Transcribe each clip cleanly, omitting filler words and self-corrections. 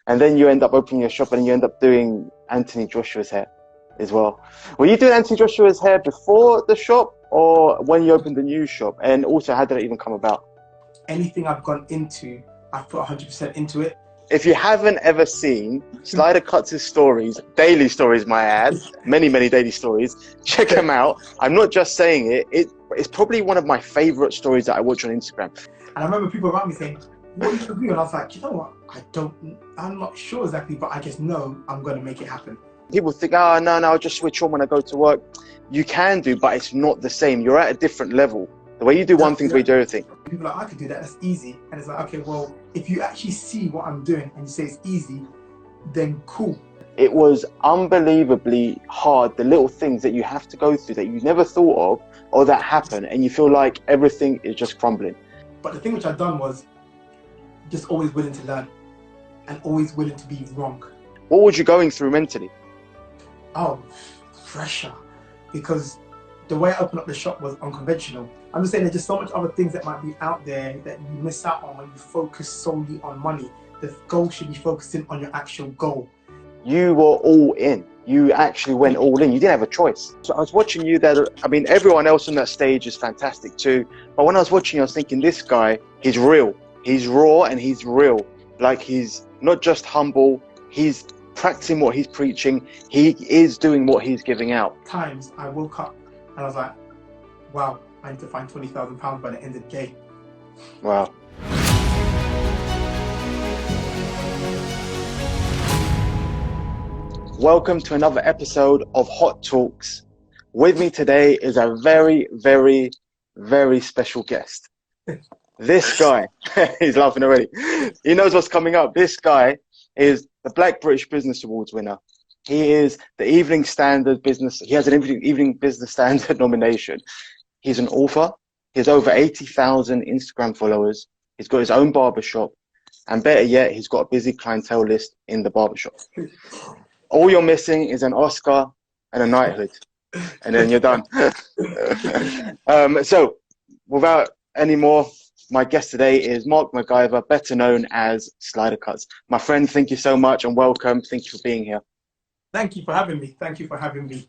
And then you end up opening a shop and you end up doing Anthony Joshua's hair as well. Were you doing Anthony Joshua's hair before the shop or when you opened the new shop? And also, how did it even come about? Anything I've gone into, I've put 100% into it. If you haven't ever seen Slider Cuts' stories, daily stories, my ad, many daily stories, check them out. I'm not just saying it. It's probably one of my favorite stories that I watch on Instagram. And I remember people around me saying, what are you going to do? And I was like, you know what? I'm not sure exactly, but I just know I'm going to make it happen. People think, oh, no, I'll just switch on when I go to work. You can do, but it's not the same. You're at a different level. The way you do one thing is the way you do everything. People are like, I could do that, that's easy. And it's like, okay, well, if you actually see what I'm doing and you say it's easy, then cool. It was unbelievably hard, the little things that you have to go through that you never thought of or that happen, and you feel like everything is just crumbling. But the thing which I've done was just always willing to learn and always willing to be wrong. What was you going through mentally? Oh, pressure. Because the way I opened up the shop was unconventional. I'm just saying there's just so much other things that might be out there that you miss out on when you focus solely on money. The goal should be focusing on your actual goal. You were all in. You actually went all in. You didn't have a choice. So I was watching you there. I mean, everyone else on that stage is fantastic too. But when I was watching you, I was thinking, this guy, he's real. He's raw and he's real. Like, he's not just humble. He's practicing what he's preaching. He is doing what he's giving out. Times I woke up and I was like, wow, I need to find £20,000 by the end of the day. Wow. Welcome to another episode of Hot Talks. With me today is a very special guest. This guy, he's laughing already. He knows what's coming up. This guy is the Black British Business Awards winner. He is the Evening Standard Business. He has an Evening Business Standard nomination. He's an author. He has over 80,000 Instagram followers. He's got his own barbershop. And better yet, he's got a busy clientele list in the barbershop. All you're missing is an Oscar and a knighthood. And then you're done. So without any more, my guest today is Mark MacGyver, better known as Slider Cuts. My friend, thank you so much and welcome. Thank you for being here. Thank you for having me. Thank you for having me.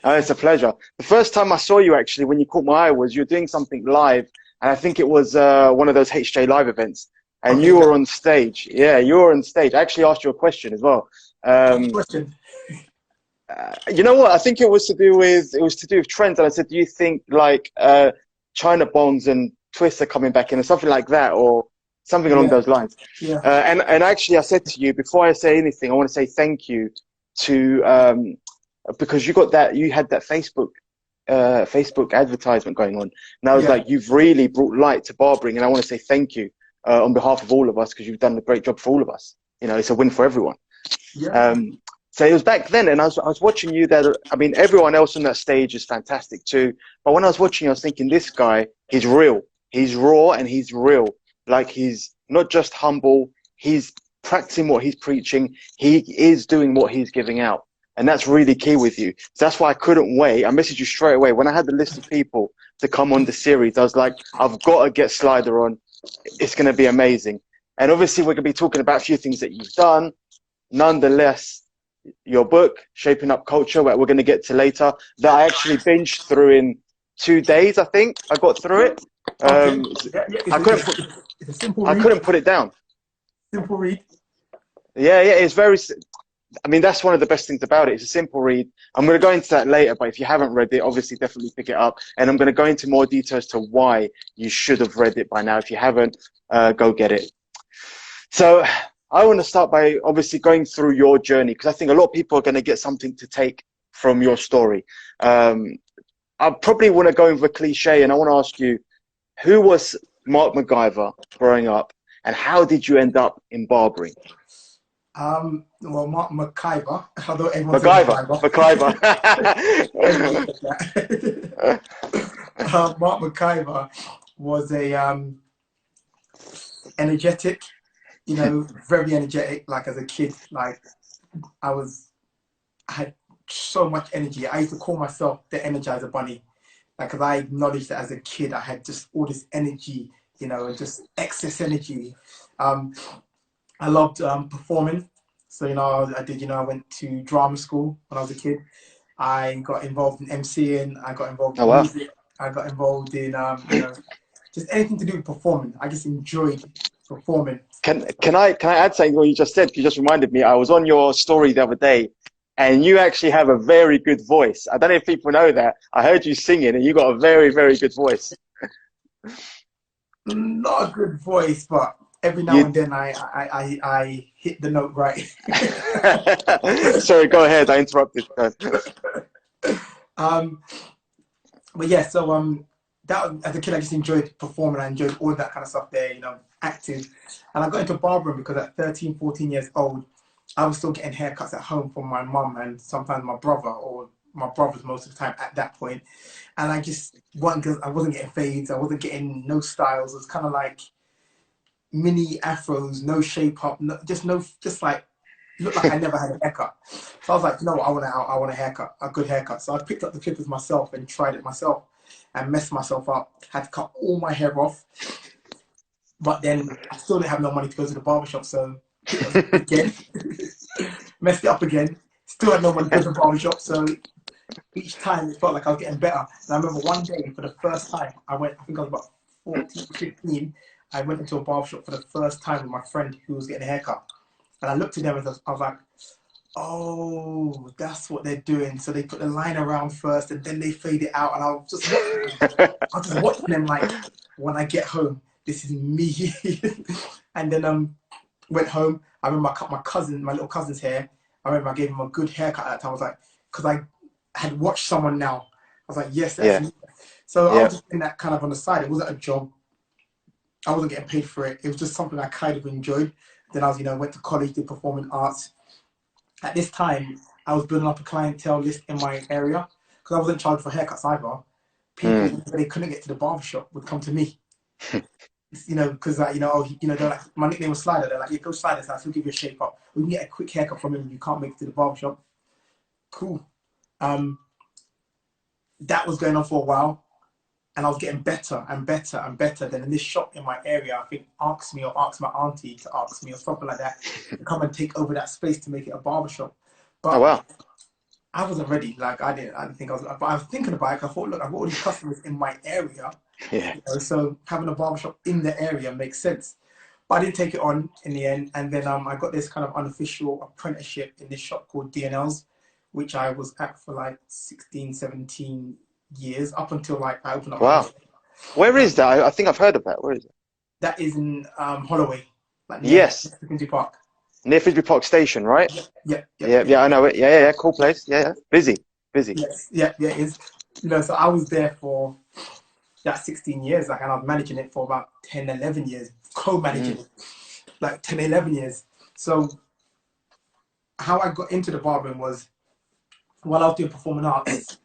It's a pleasure. The first time I saw you, actually, when you caught my eye, was you were doing something live. And I think it was one of those HJ live events. And you were on stage. Yeah, you were on stage. I actually asked you a question as well. Question. You know what? I think it was to do with trends. And I said, do you think like China bonds and twists are coming back in or something like that, or something along those lines? Yeah. And actually I said to you, before I say anything, I want to say thank you to because you had that Facebook advertisement going on. And I was like, you've really brought light to barbering, and I want to say thank you on behalf of all of us, because you've done a great job for all of us. You know, it's a win for everyone. Yeah. So it was back then, and I was watching you there. I mean, everyone else on that stage is fantastic too. But when I was watching you, I was thinking, this guy, he's real. He's raw and he's real. Like, he's not just humble. He's practicing what he's preaching. He is doing what he's giving out. And that's really key with you. So that's why I couldn't wait. I messaged you straight away. When I had the list of people to come on the series, I was like, I've got to get Slider on. It's going to be amazing. And obviously, we're going to be talking about a few things that you've done. Nonetheless, your book, Shaping Up Culture, that we're going to get to later, that I actually binged through in 2 days, I think. I got through it. I couldn't put it down. Simple read. Yeah, it's very... I mean, that's one of the best things about it. It's a simple read. I'm going to go into that later, but if you haven't read it, obviously definitely pick it up. And I'm going to go into more details to why you should have read it by now. If you haven't, go get it. So I want to start by obviously going through your journey, because I think a lot of people are going to get something to take from your story. I probably want to go over a cliche, and I want to ask you, who was Mark MacGyver growing up, and how did you end up in barbering? Well, Mark MacGyver, although everyone MacGyver. Mark MacGyver was a energetic, you know, very energetic. Like, as a kid, like I had so much energy. I used to call myself the Energizer Bunny, like, because I acknowledged that as a kid I had just all this energy, you know, and just excess energy. I loved performing. So, I did, I went to drama school when I was a kid. I got involved in MCing. I got involved Oh in wow. music. I got involved in, just anything to do with performing. I just enjoyed performing. Can I add something to what you just said? You just reminded me. I was on your story the other day, and you actually have a very good voice. I don't know if people know that. I heard you singing, and you got a very, very good voice. Not a good voice, but every now You. and then I hit the note right. Sorry, go ahead. I interrupted. um, but yeah, so that as a kid I just enjoyed performing. I enjoyed all that kind of stuff there, acting. And I got into barbering because at 13, 14 years old, I was still getting haircuts at home from my mum and sometimes my brother, or my brothers most of the time at that point. And I just wasn't, I wasn't getting fades, I wasn't getting no styles. It was kind of like mini afros, no shape up, no, just no, just like looked like I never had a haircut. So I was like, no, I want a haircut, a good haircut. So I picked up the clippers myself and tried it myself and messed myself up. Had to cut all my hair off, but then I still didn't have no money to go to the barbershop, so picked up the again, messed it up again. Still had no money to go to the barbershop, so each time it felt like I was getting better. And I remember one day for the first time, I went, I think I was about 14, 15, I went into a barbershop for the first time with my friend who was getting a haircut. And I looked at them and I was like, oh, that's what they're doing. So they put the line around first and then they fade it out. And I was just watching them like, when I get home, this is me. And then went home. I remember I cut my little cousin's hair. I remember I gave him a good haircut at that time. I was like, because I had watched someone now. I was like, yes, that's Yeah, me. So I yeah. was just doing that kind of on the side. It wasn't a job. I wasn't getting paid for it. It was just something I kind of enjoyed. Then I was, went to college, did performing arts. At this time, I was building up a clientele list in my area because I wasn't charged for haircuts either. People, Mm. when they couldn't get to the barbershop, would come to me. Because they're like, my nickname was Slider. They're like, yeah, go Slider's house. He'll give you a shape up. We can get a quick haircut from him and you can't make it to the barbershop. Cool. Um, that was going on for a while. And I was getting better and better and better. Then in this shop in my area, I think asked me or asked my auntie to ask me or something like that to come and take over that space to make it a barbershop. Oh But wow. I wasn't ready. Like I didn't think I was. But I was thinking about it. I thought, look, I've got all these customers in my area, Yeah. so having a barbershop in the area makes sense. But I didn't take it on in the end. And then I got this kind of unofficial apprenticeship in this shop called D&L's, which I was at for like 16, 17 years up until like I opened up my own Wow. shop. Where is that? I think I've heard of that. Where is it? That is in Holloway, like near Yes, Finsbury Park. near Finsbury Park Station, right? Yeah, yeah, yeah, Yeah, yeah. yeah, I know it. Yeah, yeah, yeah. Cool place. Yeah, yeah. Busy, busy. Yes, yeah, yeah. It is. So I was there for that 16 years, like, and I was managing it for about 10, 11 years, co-managing Mm. it, like 10, 11 years. So how I got into the barbering was while I was doing performing arts.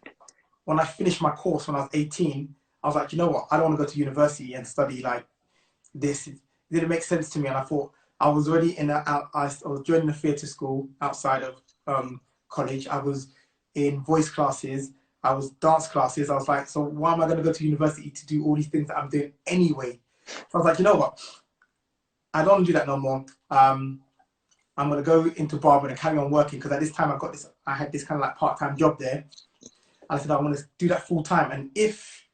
When I finished my course when I was 18, I was like, you know what? I don't want to go to university and study like this. It didn't make sense to me, and I thought I was already I was joining the theatre school outside of college. I was in voice classes. I was dance classes. I was like, so why am I going to go to university to do all these things that I'm doing anyway? So I was like, you know what? I don't want to do that no more. I'm going to go into barbering and carry on working because at this time I had this kind of like part-time job there. I said I want to do that full time, and if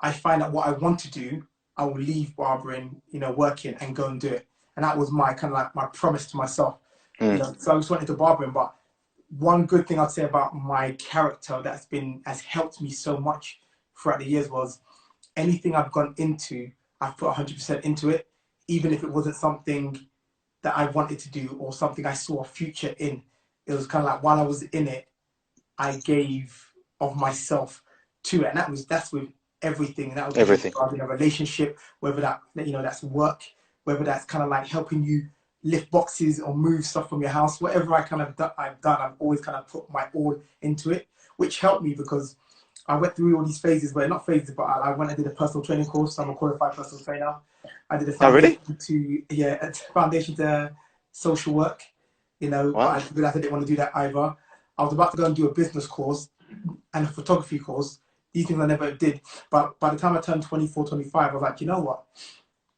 I find out what I want to do, I will leave barbering, working and go and do it. And that was my kind of like my promise to myself, Mm. So I just went into barbering. But one good thing I'd say about my character has helped me so much throughout the years was anything I've gone into, I've put 100% into it, even if it wasn't something that I wanted to do or something I saw a future in. It was kind of like while I was in it, I gave of myself to it, and that's with everything. That would be Everything. in a relationship, whether that's work, whether that's kind of like helping you lift boxes or move stuff from your house. Whatever I've done, I've always kind of put my all into it, which helped me because I went through all these phases, well, not phases, but I went and did a personal training course. So I'm a qualified personal trainer. I did a Oh, really? foundation to social work, but Wow. I realized I didn't want to do that either. I was about to go and do a business course and a photography course. These things I never did. But by the time I turned 24, 25, I was like, you know what?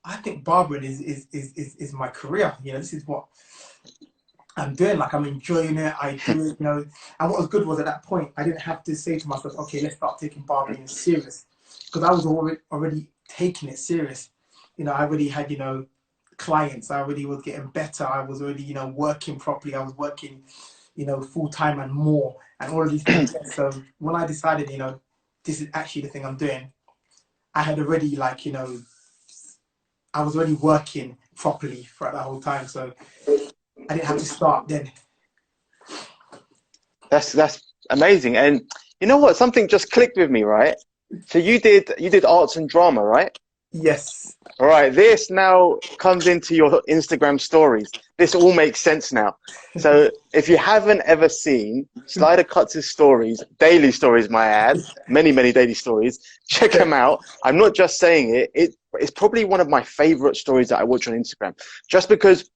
I think barbering is my career. You know, this is what I'm doing. Like, I'm enjoying it. I do it, you know. And what was good was, at that point, I didn't have to say to myself, okay, let's start taking barbering serious, because I was already taking it serious. You know, I already had, you know, clients. I already was getting better. I was already, you know, working properly. I was working, you know, full time and more, and all of these things. So when I decided, you know, this is actually the thing I'm doing, I had already, like, you know, I was already working properly throughout that whole time. So I didn't have to start then. That's amazing. And you know what? Something just clicked with me, right? So you did arts and drama, right? Yes. All right. This now comes into your Instagram stories. This all makes sense now. So if you haven't ever seen Slider Cuts' stories, daily stories, my ad, many, many daily stories, check them out. I'm not just saying it. It's probably one of my favorite stories that I watch on Instagram, just because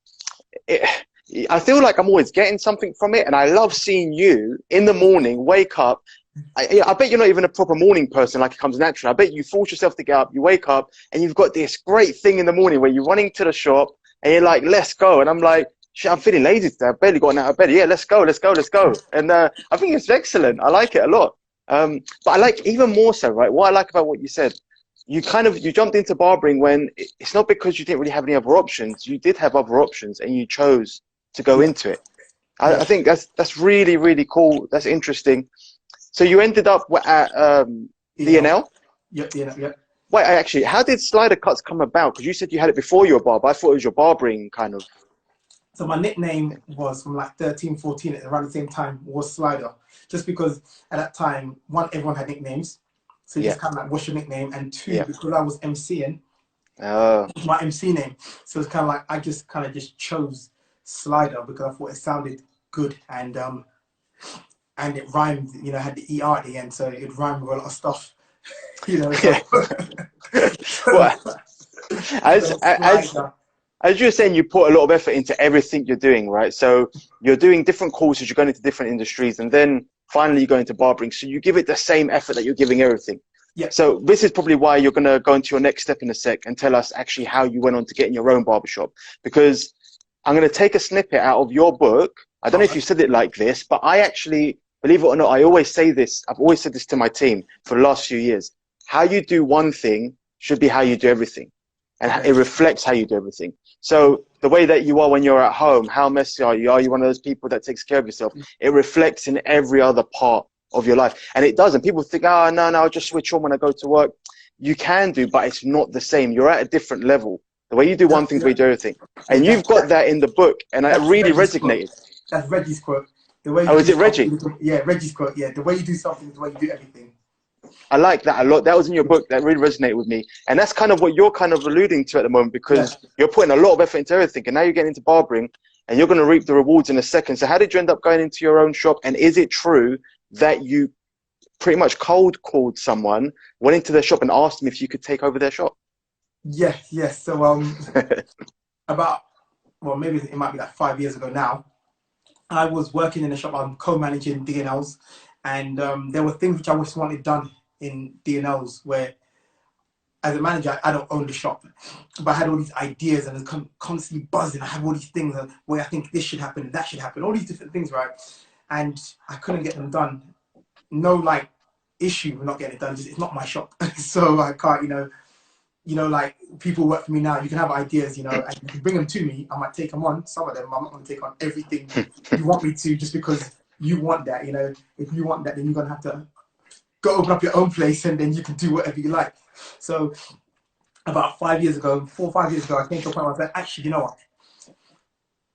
I feel like I'm always getting something from it, and I love seeing you in the morning wake up. I bet you're not even a proper morning person, like it comes natural. I bet you force yourself to get up, you wake up, and you've got this great thing in the morning where you're running to the shop and you're like, let's go. And I'm like, shit, I'm feeling lazy today. I've barely gotten out of bed. Yeah, let's go, let's go, let's go. And I think it's excellent. I like it a lot. But I like even more so, right? What I like about what you said, you jumped into barbering when it's not because you didn't really have any other options. You did have other options and you chose to go into it. I think that's really, really cool. That's interesting. So you ended up at DNL? Yep, yeah. Wait, actually, how did Slider Cuts come about? Because you said you had it before you were a barber. I thought it was your barbering kind of. So my nickname was, from like 13, 14, at around the same time, was Slider. Just because at that time, one, everyone had nicknames. So you just kind of like, what's your nickname? And two, because I was MCing, my MC name. So it's kind of like, I just kind of just chose Slider because I thought it sounded good, and it rhymed, you know, had the ER at the end, so it rhymed with a lot of stuff, you know. So, Well, Slider. as you were saying, you put a lot of effort into everything you're doing, right? So you're doing different courses, you're going into different industries, and then finally you go into barbering. So you give it the same effort that you're giving everything. Yeah. So this is probably why you're going to go into your next step in a sec and tell us actually how you went on to getting your own barbershop. Because I'm going to take a snippet out of your book. I don't know if you said it like this, but I actually, believe it or not, I always say this. I've always said this to my team for the last few years. How you do one thing should be how you do everything. And it reflects how you do everything. So the way that you are when you're at home, how messy are you? Are you one of those people that takes care of yourself? It reflects in every other part of your life. And it doesn't. People think, oh, no, I'll just switch on when I go to work. You can do, but it's not the same. You're at a different level. The way you do one thing, the way you do everything. And you've got that in the book, and it really resonated. That's Reggie's quote. The way is it Reggie? Yeah, Reggie's quote. Yeah, the way you do something is the way you do everything. I like that a lot. That was in your book. That really resonated with me. And that's kind of what you're kind of alluding to at the moment, because you're putting a lot of effort into everything. And now you're getting into barbering and you're going to reap the rewards in a second. So how did you end up going into your own shop? And is it true that you pretty much cold called someone, went into their shop and asked them if you could take over their shop? Yes. So maybe it might be like 5 years ago now, I was working in a shop. I'm co-managing DNLs, and there were things which I just wanted done in DNLs where, as a manager, I don't own the shop, but I had all these ideas and it's constantly buzzing. I have all these things where I think this should happen and that should happen, all these different things, right? And I couldn't get them done. No, like, issue with not getting it done. Just, it's not my shop, so I can't. You know, like, people work for me now. You can have ideas, you know, and you can bring them to me. I might take them on. Some of them, I'm not going to take on everything you want me to, just because you want that. You know, if you want that, then you're going to have to go open up your own place, and then you can do whatever you like. So about 5 years ago, 4 or 5 years ago, I came to a point where I was like, actually, you know what?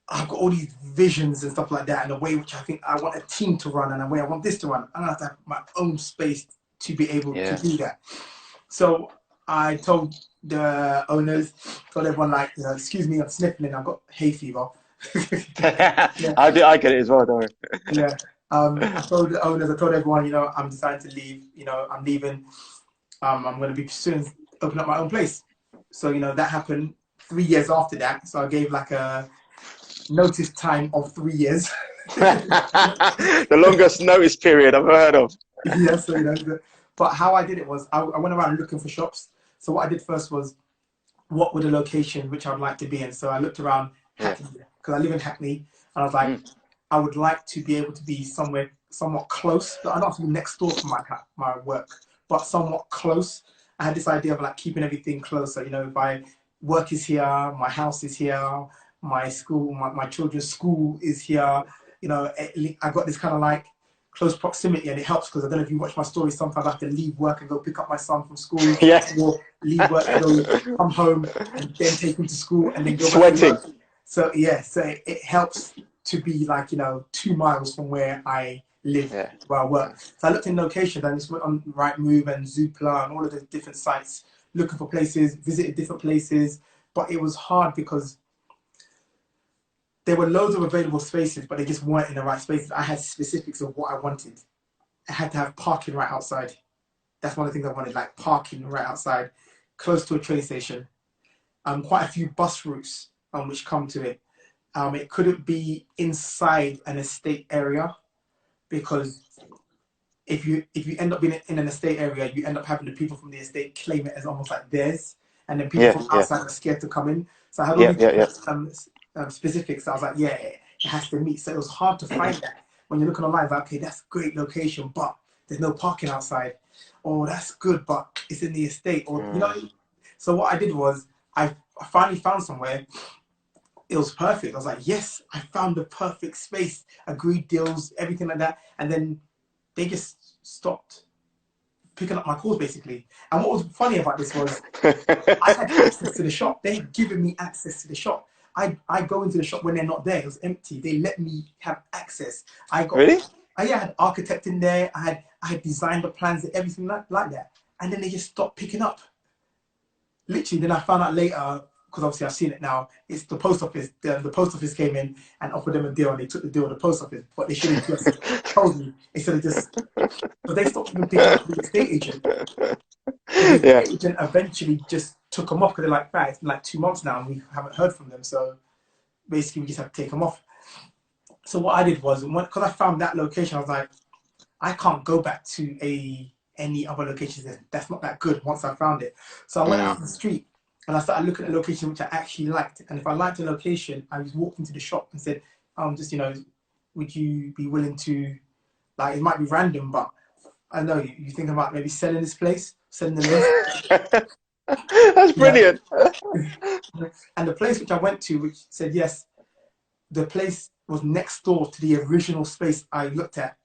I've got all these visions and stuff like that, and the way which I think I want a team to run, and the way I want this to run. I have to have my own space to be able to do that. So I told the owners, told everyone, like, you know, excuse me, I'm sniffling, I've got hay fever. I get it as well, don't worry. I told the owners, I told everyone, you know, I'm deciding to leave, you know, I'm leaving. I'm going to be soon open up my own place. So, you know, that happened 3 years after that. So I gave like a notice time of 3 years. The longest notice period I've ever heard of. Yeah, so, you know, but how I did it was I went around looking for shops. So what I did first was what would a location which I'd like to be in. So I looked around Yeah. Hackney because I live in Hackney, and I was like, Mm. I would like to be able to be somewhere somewhat close. I don't have to be next door for my work, but somewhat close. I had this idea of like keeping everything closer. You know, if my work is here, my house is here, my school, my children's school is here. You know, I got this kind of like close proximity, and it helps because I don't know if you watch my stories. Sometimes I have to leave work and go pick up my son from school, Yeah. or leave work and go come home and then take him to school and then go back to Sweating. work. So yeah, so it helps to be like 2 miles from where I live, Yeah. where I work. So I looked in locations and just went on Rightmove and Zoopla and all of the different sites looking for places, visited different places, but it was hard because there were loads of available spaces, but they just weren't in the right spaces. I had specifics of what I wanted. I had to have parking right outside. That's one of the things I wanted, like parking right outside, close to a train station. Quite a few bus routes which come to it. It couldn't be inside an estate area because if you end up being in an estate area, you end up having the people from the estate claim it as almost like theirs, and then people Yeah. from Yeah. outside are scared to come in. So I had all Yeah. these Yeah. Yeah. different specifics. I was like, yeah, it has to meet. So it was hard to find that when you're looking online. Like, okay, that's a great location, but there's no parking outside. Oh, that's good, but it's in the estate. Or Mm. So what I did was I finally found somewhere. It was perfect. I was like, yes, I found the perfect space. Agreed deals, everything like that, and then they just stopped picking up my calls basically. And what was funny about this was I had access to the shop. They had given me access to the shop. I go into the shop when they're not there. It was empty. They let me have access. Really? I had architect in there. I had designed the plans and everything like that. And then they just stopped picking up. Literally, then I found out later, because obviously I've seen it now, it's the post office. The post office came in and offered them a deal, and they took the deal with the post office. But they should have just told me instead of just. But they stopped even picking up the estate agent. So the Yeah. agent eventually just took them off because they're like, right, it's been like 2 months now and we haven't heard from them. So basically, we just have to take them off. So what I did was, because I found that location, I was like, I can't go back to any other locations. That's not that good once I found it. So I went out Mm. on the street and I started looking at a location which I actually liked. And if I liked a location, I just walked into the shop and said, just, would you be willing to, like, it might be random, but I know you think about maybe selling this place, selling the lease. That's Yeah. brilliant. And the place which I went to, which said yes, the place was next door to the original space I looked at.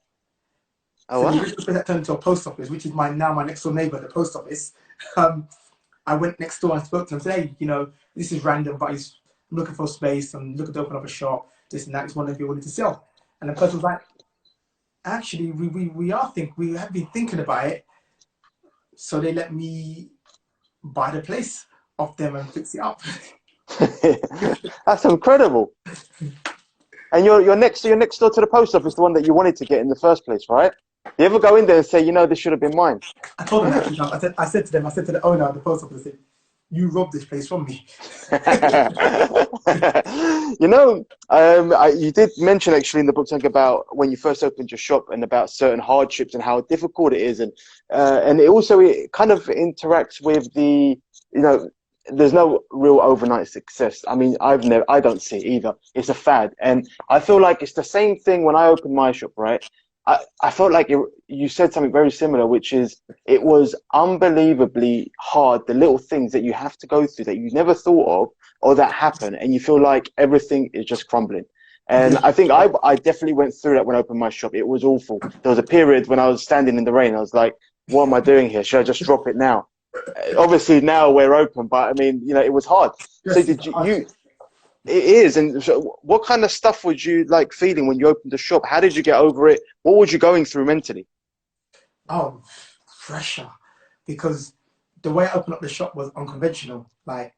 Oh So the wow. original space that turned into a post office, which is my next door neighbor, the post office. I went next door and spoke to him. Said, hey, this is random, but I'm looking for a space. I'm looking to open up a shop. This and that. Just wondering if you're willing to sell. And the person was like, actually, we have been thinking about it. So they let me buy the place off them and fix it up. That's incredible. And you're next door to the post office, the one that you wanted to get in the first place, right? You ever go in there and say, this should have been mine? I told them actually. I said to the owner of the post office, I said, "You robbed this place from me." You did mention actually in the book something about when you first opened your shop and about certain hardships and how difficult it is, and it kind of interacts with there's no real overnight success. I mean, I don't see it either. It's a fad, and I feel like it's the same thing when I opened my shop, right? I felt like you said something very similar, which is it was unbelievably hard, the little things that you have to go through that you never thought of or that happen, and you feel like everything is just crumbling. And Yeah. I think I definitely went through that when I opened my shop. It was awful. There was a period when I was standing in the rain. I was like, what am I doing here? Should I just drop it now? Obviously now we're open, but I mean, it was hard. So Yes, it's did a you hardship. it is. And so what kind of stuff was you like feeling when you opened the shop? How did you get over it? What was you going through mentally? Oh, pressure, because the way I opened up the shop was unconventional. Like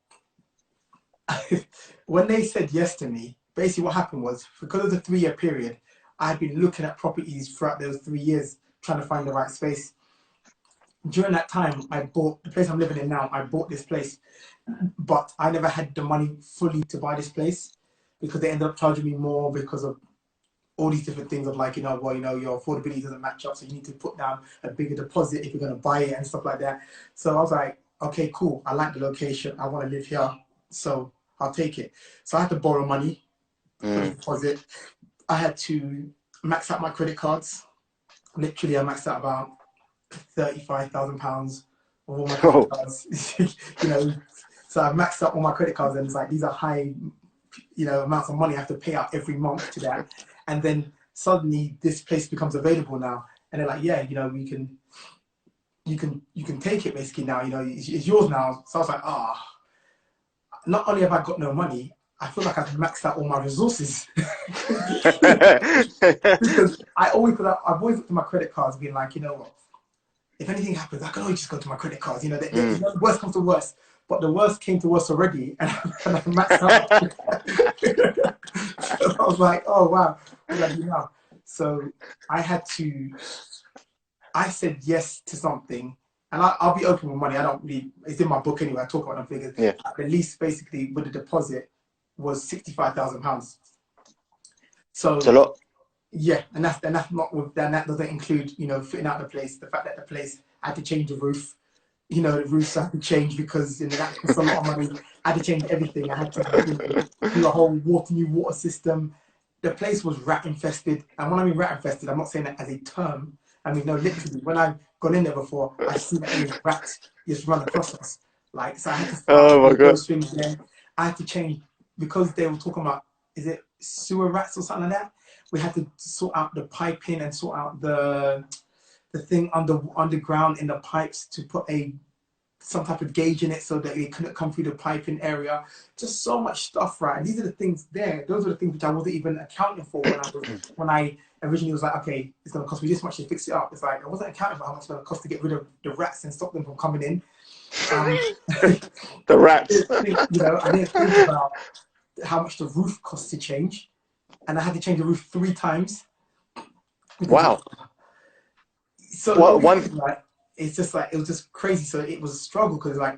when they said yes to me, basically what happened was because of the 3 year period, I had been looking at properties throughout those 3 years, trying to find the right space. During that time, I bought the place I'm living in now. I bought this place, but I never had the money fully to buy this place because they ended up charging me more because of all these different things of like, your affordability doesn't match up, so you need to put down a bigger deposit if you're going to buy it and stuff like that. So I was like, okay, cool. I like the location. I want to live here. So I'll take it. So I had to borrow money for the deposit. I had to max out my credit cards. Literally, I maxed out about £35,000 of all my credit Oh, cards. You know, so I maxed out all my credit cards, and it's like these are high, you know, amounts of money I have to pay out every month to that. And then suddenly this place becomes available now, and they're like, yeah, you know, you can take it basically now. You know, it's yours now. So I was like, not only have I got no money, I feel like I've maxed out all my resources. Because I've always looked at my credit cards being like, you know what, if anything happens, I can always just go to my credit cards. You know, you know, the worst comes to worst. But the worst came to worst already, and I maxed out. So I was like, oh wow, like, you know. So I said yes to something, and I'll be open with money. I don't really, it's in my book anyway. I talk about them figures. yeah, The least basically with the deposit was £65,000. So it's a lot. yeah, and that's not with that doesn't include, you know, fitting out the place. The fact that the place had to change the roof. You know, the roofs had to change because, you know, that costs a lot of money. I had to change everything. I had to, you know, do a whole new water system. The place was rat infested. And when I mean rat infested, I'm not saying that as a term. I mean, no, literally, when I've gone in there before, I've seen that there's rats just run across us. Like, so I had to start Oh my with God. those things there. I had to change because they were talking about, is it sewer rats or something like that? We had to sort out the piping and sort out the thing underground in the pipes to put some type of gauge in it so that it couldn't come through the piping area. Just so much stuff, right? And these are the things there. Those are the things which I wasn't even accounting for when I originally was like, okay, it's gonna cost me this much to fix it up. It's like I wasn't accounting for how much it's gonna cost to get rid of the rats and stop them from coming in. The rats. I didn't think about how much the roof costs to change, and I had to change the roof 3 times. Wow. So What one? like, it's just like, it was just crazy. So it was a struggle because, like,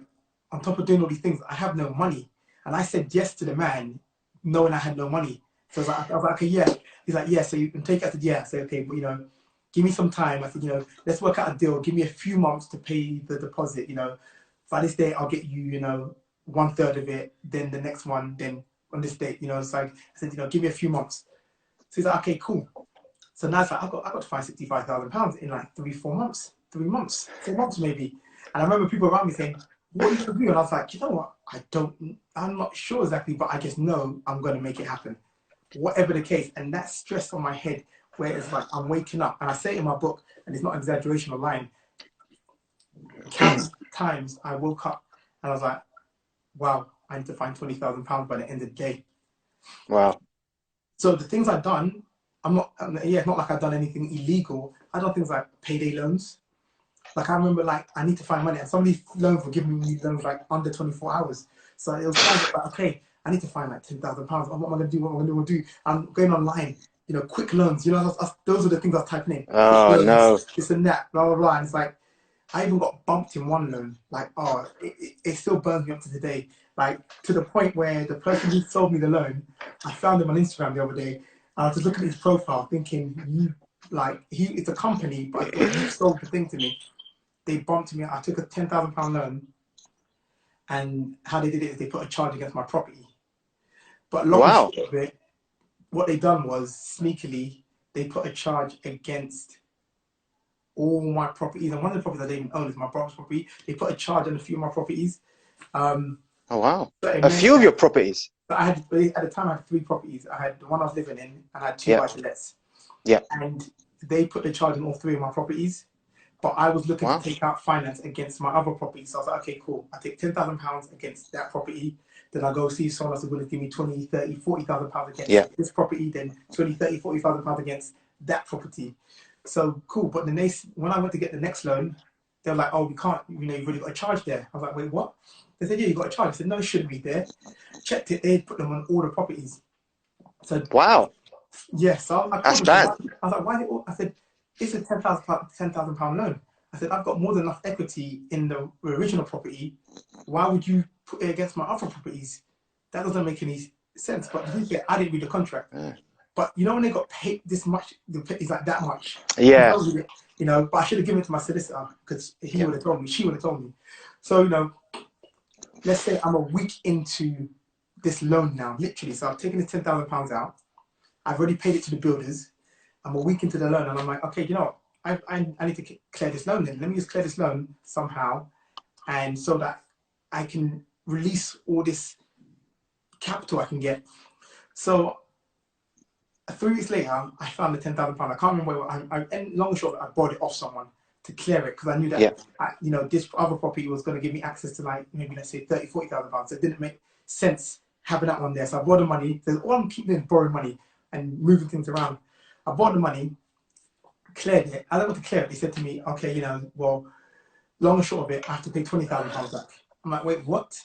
on top of doing all these things, I have no money, and I said yes to the man, knowing I had no money. So I was like, okay, yeah. He's like, yeah. So you can take it. I said, yeah. I said, okay, but, you know, give me some time. I said, you know, let's work out a deal. Give me a few months to pay the deposit. You know, by this date, I'll get you, you know, 1/3 of it. Then the next one, then on this date, you know, it's like, I said, you know, give me a few months. So he's like, okay, cool. So now it's like, I got to find £65,000 in like 4 months, 4 months maybe. And I remember people around me saying, what are you going to do? And I was like, you know what? I'm not sure exactly, but I just know I'm going to make it happen. Whatever the case. And that stress on my head, where it's like, I'm waking up. And I say it in my book, and it's not exaggeration or lying. Countless times I woke up and I was like, wow, I need to find £20,000 by the end of the day. Wow. So the things I've done, it's not like I've done anything illegal. I've done things like payday loans. Like, I remember, like, I need to find money, and some of these loans were giving me loans like under 24 hours. So it was kind of like, okay, I need to find like £10,000. What am I going to do? What am I going to do? I'm going online, you know, quick loans. You know, those are the things I was typing in. Quick Oh loans, no. this and that, blah, blah, blah. And it's like, I even got bumped in one loan. Like, it still burns me up to today. Like, to the point where the person who sold me the loan, I found him on Instagram the other day. And I was just looking at his profile thinking, it's a company, but I thought, you sold the thing to me. They bumped me. I took a £10,000 loan, and how they did it is they put a charge against my property. But long and Wow. short of it, what they done was, sneakily, they put a charge against all my properties. And one of the properties I didn't own is my brother's property. They put a charge on a few of my properties. Oh wow. So it A meant few of that, your properties. so I had, at the time, I had 3 properties. I had the one I was living in, and I had 2 Yeah. buy-to-lets. Yeah. And they put the charge on all 3 of my properties. But I was looking Wow. to take out finance against my other property. So I was like, okay, cool. I take £10,000 against that property. Then I go see someone else who's going to give me 20, 30, £40,000 against this property. Then 20, 30, £40,000 against that property. So cool. But then when I went to get the next loan, they were like, oh, we can't, you know, you've really got a charge there. I was like, wait, what? They said, yeah, you got a charge. I said, no, it shouldn't be there. Checked it. They put them on all the properties. So Wow. yeah, so I That's called them. bad. I was like, why? I said, it's a £10,000 loan. I said, I've got more than enough equity in the original property. Why would you put it against my other properties? That doesn't make any sense. But I didn't read the contract. Yeah. But you know when they got paid this much, it's like that much. Yeah. You know, but I should have given it to my solicitor because he would have told me, she would have told me. So, you know, let's say I'm a week into this loan now, literally. So I've taken the £10,000 out. I've already paid it to the builders. I'm a week into the loan and I'm like, okay, you know what? I need to clear this loan then. Let me just clear this loan somehow. And so that I can release all this capital I can get. So 3 weeks later, I found the £10,000. I can't remember where. And long and short, I bought it off someone to clear it because I knew that you know, this other property was going to give me access to like maybe let's say £30,000, £40,000. So it didn't make sense having that one there. So I bought the money. All I'm keeping doing is borrowing money and moving things around. I bought the money, cleared it. As I went to clear it, they said to me, okay, you know, well, long and short of it, I have to pay £20,000 back. I'm like, wait, what?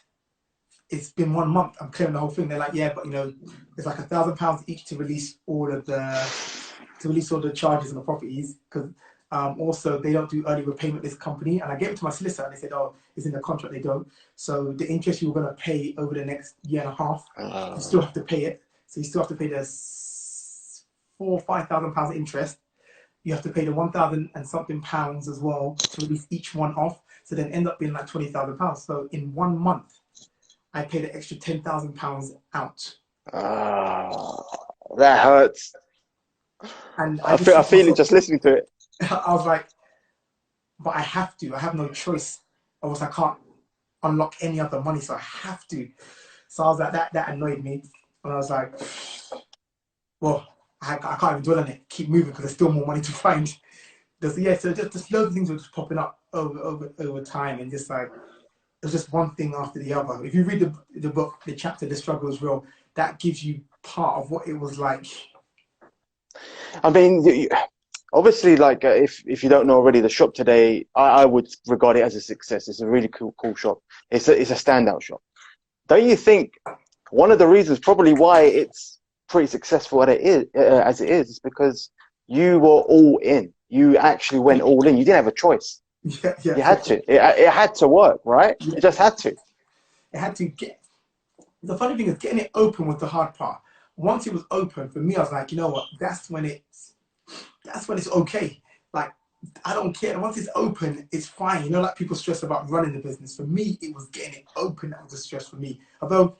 It's been 1 month. I'm clearing the whole thing. They're like, yeah, but you know, it's like £1,000 each to release all of the charges and the properties because also they don't do early repayment. This company, and I gave it to my solicitor, and they said, oh, it's in the contract. They don't. So the interest you were going to pay over the next year and a half, you still have to pay it. So you still have to pay the £4,000 or £5,000 interest. You have to pay the 1,000 and something pounds as well to release each one off. So then end up being like £20,000. So in 1 month, I paid an extra £10,000 out. That hurts. And I feel it just listening to it. I was like, but I have to. I have no choice. Or else I can't unlock any other money, so I have to. So I was like, that annoyed me. And I was like, well, I can't even dwell on it. Keep moving because there's still more money to find. So just loads of things were just popping up over time, and just like, it was just one thing after the other. If you read the book, the chapter, The Struggle is Real, that gives you part of what it was like. I mean, obviously, like if you don't know already, the shop today, I would regard it as a success. It's a really cool shop. It's a standout shop. Don't you think one of the reasons probably why it's pretty successful as it is because you were all in. You actually went all in. You didn't have a choice. Yeah, you had to. It had to work, right? Yeah. It just had to. It had to get. The funny thing is, getting it open was the hard part. Once it was open, for me, I was like, you know what? That's when it's okay. Like, I don't care. Once it's open, it's fine. You know, like people stress about running the business. For me, it was getting it open that was the stress for me. Although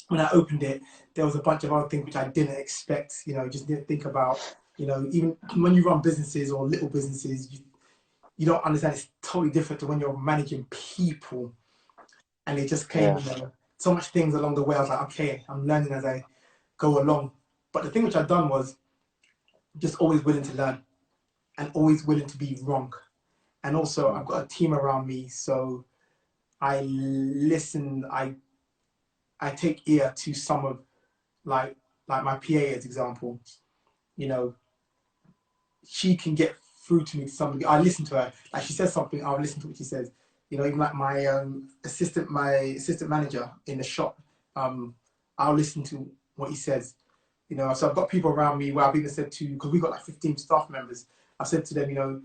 when I opened it, there was a bunch of other things which I didn't expect. You know, just didn't think about. You know, even when you run businesses or little businesses, you don't understand. It's totally different to when you're managing people. And it just came, you know, so much things along the way. I was like, okay, I'm learning as I go along. But the thing which I've done was just always willing to learn and always willing to be wrong. And also I've got a team around me, so I listen, I take ear to some of like my PA as example. You know, she can get through to me to somebody. I listen to her. Like she says something, I'll listen to what she says. You know, even like my assistant manager in the shop, I'll listen to what he says. You know, so I've got people around me where I've even said to, because we've got like 15 staff members, I said to them, you know,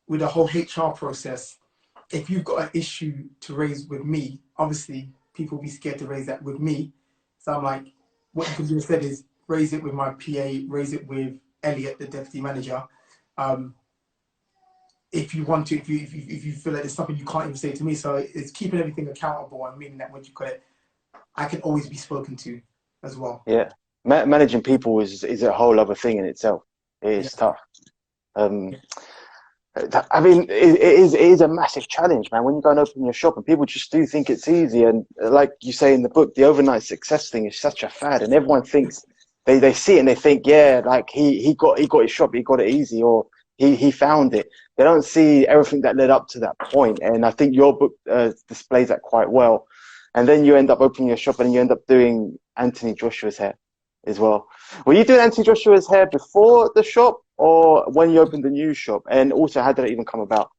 with the whole HR process, if you've got an issue to raise with me, obviously people will be scared to raise that with me. So I'm like, what you can do instead is raise it with my PA, raise it with Elliot, the deputy manager. If you want to, if you feel like there's something you can't even say to me, so it's keeping everything accountable and meaning that when you got it, I can always be spoken to as well. Yeah, managing people is a whole other thing in itself. It is tough. I mean, it is a massive challenge, man. When you go and open your shop, and people just do think it's easy, and like you say in the book, the overnight success thing is such a fad, and everyone thinks they see it and they think, yeah, like he got his shop, he got it easy, or he found it. They don't see everything that led up to that point, and I think your book displays that quite well. And then you end up opening your shop, and you end up doing Anthony Joshua's hair as well. Were you doing Anthony Joshua's hair before the shop, or when you opened the new shop? And also, how did it even come about?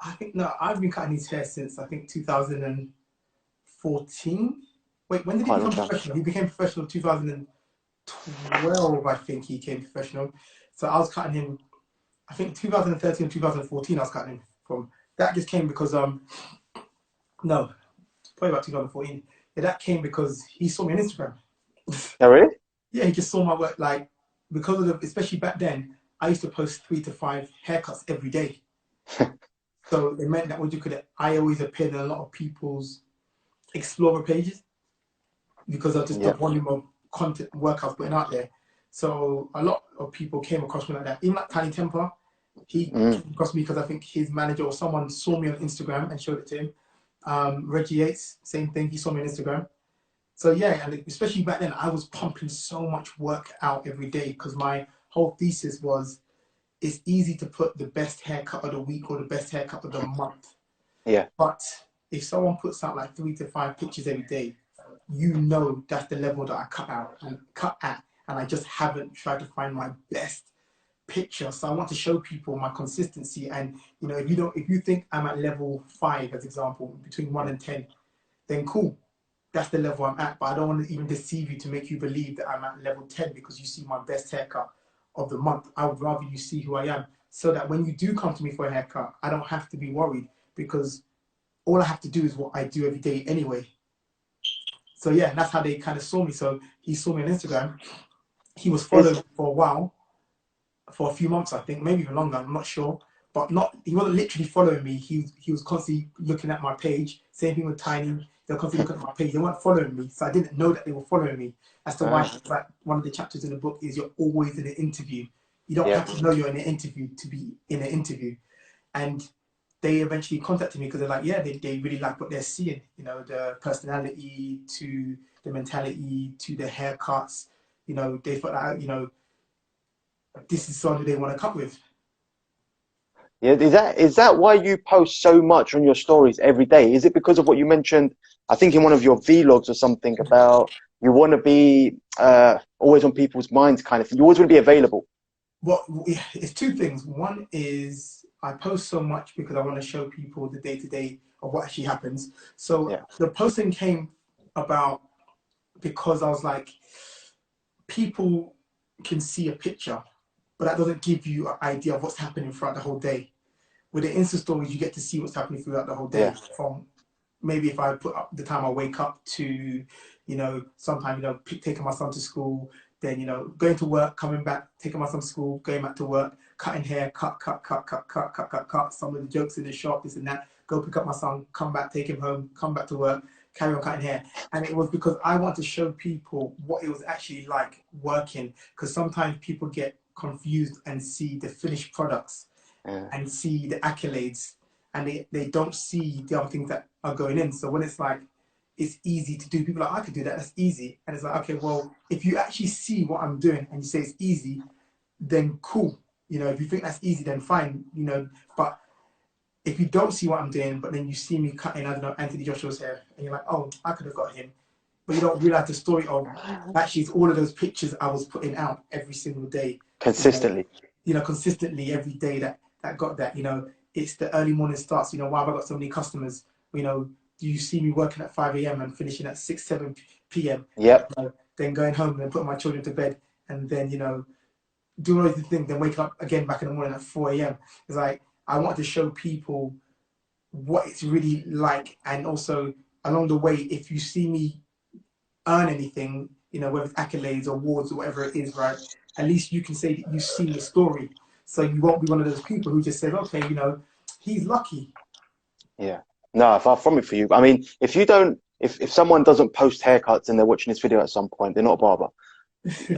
I think, no, I've been cutting his hair since I think 2014. Wait, when did he become professional? He became professional in 2012, I think he became professional. So I was cutting him, I think 2013 or 2014 I was cutting him from. That just came because, no, probably about 2014. Yeah, that came because he saw me on Instagram. Oh, really? Yeah, he just saw my work, like, because of the, especially back then, I used to post 3 to 5 haircuts every day. So it meant that what you could, I always appeared in a lot of people's Explorer pages because of just the Yeah. volume of content work I was putting out there. So a lot of people came across me like that. Even like Tiny Temper, he Mm. came across me because I think his manager or someone saw me on Instagram and showed it to him. Reggie Yates, same thing. He saw me on Instagram. So yeah, and especially back then, I was pumping so much work out every day because my whole thesis was it's easy to put the best haircut of the week or the best haircut of the month. Yeah. But if someone puts out like 3 to 5 pictures every day, you know that's the level that I cut out and cut at. And I just haven't tried to find my best picture. So I want to show people my consistency. And you know, if you think I'm at level 5, as example, between 1 and 10, then cool. That's the level I'm at. But I don't want to even deceive you to make you believe that I'm at level 10 because you see my best haircut of the month. I would rather you see who I am so that when you do come to me for a haircut, I don't have to be worried because all I have to do is what I do every day anyway. So yeah, that's how they kind of saw me. So he saw me on Instagram. He was following Is me for a while, for a few months, I think, maybe even longer. I'm not sure, but not. He wasn't literally following me. He was constantly looking at my page. Same thing with Tiny. They were constantly looking at my page. They weren't following me, so I didn't know that they were following me. As to why, uh, like one of the chapters in the book is you're always in an interview. You don't yeah. have to know you're in an interview to be in an interview. And they eventually contacted me because they're like, yeah, they really like what they're seeing, you know, the personality to the mentality to the haircuts. You know, they felt like, you know, this is someone they want to cut with. Yeah, is that why you post so much on your stories every day? Is it because of what you mentioned, I think in one of your vlogs or something about you want to be always on people's minds kind of thing. You always want to be available. Well, it's two things. One is I post so much because I want to show people the day to day of what actually happens. So Yeah. the posting came about because I was like, people can see a picture, but that doesn't give you an idea of what's happening throughout the whole day. With the Insta stories, you get to see what's happening throughout the whole day. Yeah. From maybe if I put up the time I wake up to, you know, sometime, you know, taking my son to school, then, you know, going to work, coming back, taking my son to school, going back to work, cutting hair, cut. Some of the jokes in the shop, this and that. Go pick up my son, come back, take him home, come back to work, carry on cutting hair. And it was because I want to show people what it was actually like working. Because sometimes people get confused and see the finished products Yeah. and see the accolades and they don't see the other things that are going in. So when it's like, it's easy to do, people are like, I could do that, that's easy. And it's like, okay, well, if you actually see what I'm doing and you say it's easy, then cool. You know, if you think that's easy, then fine, you know. But if you don't see what I'm doing, but then you see me cutting, I don't know, Anthony Joshua's hair, and you're like, oh, I could have got him. But you don't realize the story of actually it's all of those pictures I was putting out every single day, Consistently. consistently every day that got that. You know, it's the early morning starts. You know, why have I got so many customers? You know, do you see me working at 5 a.m. and finishing at 6, 7 p.m. Yep. Then going home and putting my children to bed, and then you know doing all these things, then waking up again back in the morning at 4 a.m. It's like I want to show people what it's really like, and also along the way, if you see me earn anything, you know, whether it's accolades, awards, or whatever it is, right? At least you can say that you've seen the story. So you won't be one of those people who just says, okay, you know, he's lucky. Yeah. No, far from it for you. I mean, if you don't, if someone doesn't post haircuts and they're watching this video at some point, they're not a barber.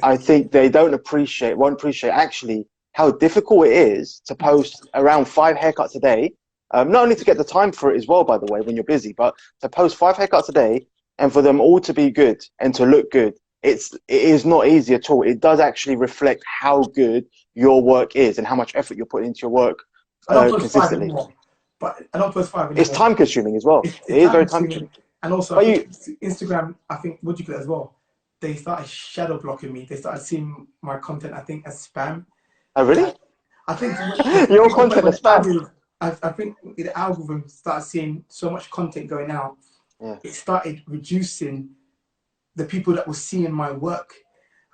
I think they won't appreciate actually how difficult it is to post around 5 haircuts a day. Not only to get the time for it as well, by the way, when you're busy, but to post 5 haircuts a day and for them all to be good and to look good. It is not easy at all. It does actually reflect how good your work is and how much effort you're putting into your work I don't post five consistently. anymore, but I don't post five It's anymore. time consuming as well. It It's is time very time consuming. consuming, and also I But think you, Instagram. I think what do you call it as well? They started shadow blocking me. They started seeing my content, I think, as spam. oh really? Like, I think I Your think content when is the spam. algorithm, I think the algorithm started seeing so much content going out, Yeah. it started reducing the people that were seeing my work.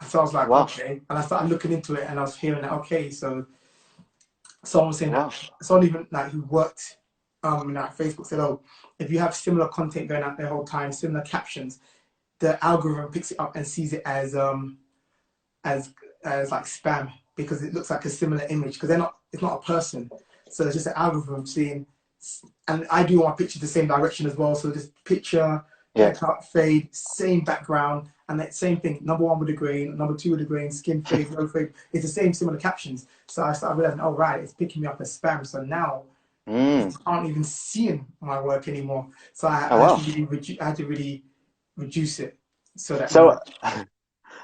So I was like, Wow. okay, and I started looking into it, and I was hearing that okay, so someone was saying that Wow. someone even like who worked like Facebook said, oh, if you have similar content going out the whole time, similar captions, the algorithm picks it up and sees it as as like spam because it looks like a similar image because it's not a person. So it's just an algorithm seeing, and I do want my picture the same direction as well. So this picture, haircut, fade, same background, and that same thing. Number one with the grain, number two with the grain, skin fade, no fade. It's the same similar captions. So I started realizing, oh right, it's picking me up as spam. So now I aren't even seeing my work anymore. So I had to really reduce it so that. So